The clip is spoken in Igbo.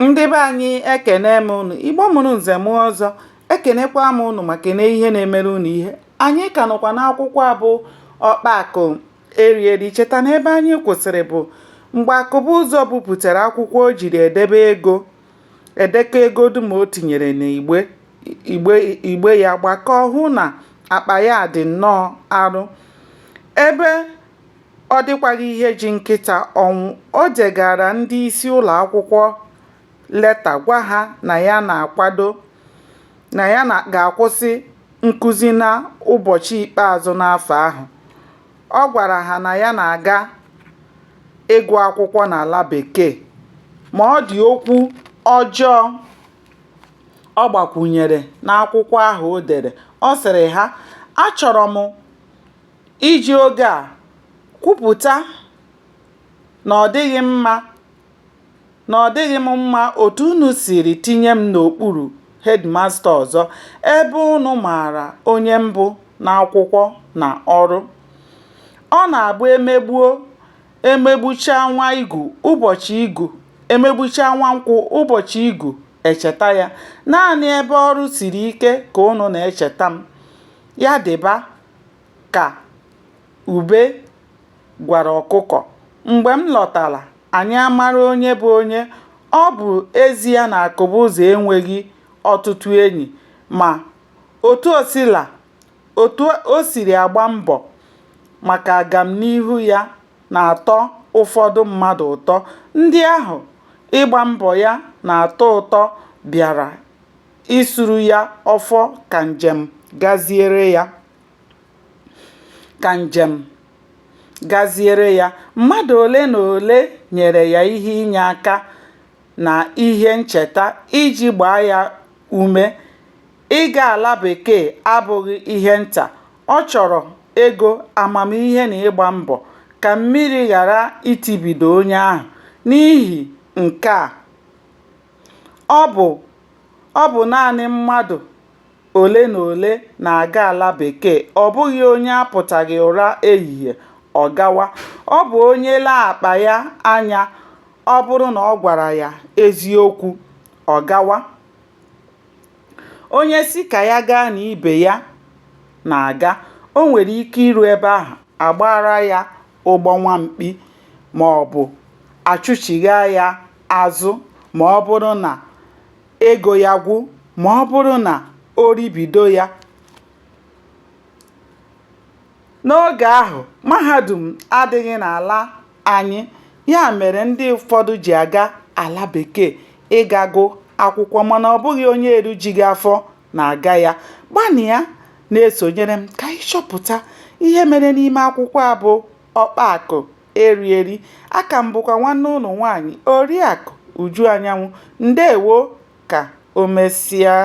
Ndị be anyị ekene m unu, Igbo mụrụ nze m ọzọ, ekenekwa m unu ma kene ihe na-emere unu ihe. Anyị ka nọkwa n'akwụkwọ a bụ Ọkpa akụ erieri. Cheta na ebe anyị kwụsịrị bụ mgbe Akụbụzọ bupụtara akwụkwọ o jiri edekọ ego dum o tinyere n'igbe ya, gbakọọ hụ na akpa ya dị nnọọ arụ. Ebe ọ dịkwaghị ihe ji nkịta ọnwụ, o degara ndị isi ụlọ akwụkwọ leta gwa ha na ya ga-akwụsị nkụzi na ụbọchị ikpeazụ n'afọ ahụ. Ọ gwara ha na ya na-aga ịgụ akwụkwọ n'ala bekee, ma ọ dị okwu ọjọọ ọ gbakwunyere n'akwụkwọ ahụ o dere. Ọ sịrị ha, achọrọ m iji oge a kwupụta na ọ dịghị m mma otu unu siri tinye m n'okpuru hedmasta ọzọ, ebe unu maara onye mbụ n'akwụkwọ na ọrụ. Ọ na-abụ emegbucha nwa nkwụ ụbọchị igu echeta ya. Naanị ebe ọrụ siri ike ka unu na-echeta m. Ya dịba ka ube gwara ọkụkọ. Mgbe m lọtara, anyị amara onye bụ onye. Ọ bụ ezie na Akụbụzọ enweghị ọtụtụ enyi, ma otu o siri agba mbọ maka agamnihu ya na-atọ ụfọdụ mmadụ ụtọ. Ndị ahụ ịgba mbọ ya na-atọ ụtọ bịara isuru ya ọfọ ka njem gaziere ya. Mmadụ ole na ole nyere ya ihe inye aka na ihe ncheta iji gbaa ya ume. Ịga ala bekee abụghị ihe nta. Ọ chọrọ ego, amamihe na ịgba mbọ ka mmiri ghara itibido onye ahụ. N'ihi nke a, ọ bụ naanị mmadụ ole na ole na-aga ala bekee. Ọ bụghị onye apụtaghị ụra ehihie ọ gawa. Ọ bụ onye lee akpa ya anya, ọ bụrụ na ọ gwara ya eziokwu, ọ gawa. Onye si ka ya gaa na ibe ya na-aga, o nwere ike iru ebe ahụ agbara ya ụgbọ nwamkpi, ma ọ bụ achụchigha ya azụ ma ọ bụrụ na ego ya gwụ, ma ọ bụrụ na o ribido ya. N'oge ahụ, mahadum adịghị n'ala anyị, ya mere ndị ụfọdụ ji aga ala bekee ịga gụ akwụkwọ, mana ọ bụghị onye erujighị afọ na-aga ya. Gbanịa na-esonyere m ka anyị chọpụta ihe mere n'ime akwụkwọ a bụ Ọkpa akụ erieri. Aka m bụkwa nwanne unu nwaanyị Oriakụ Uju Anyanwụ. Ndewo, ka o mesịa.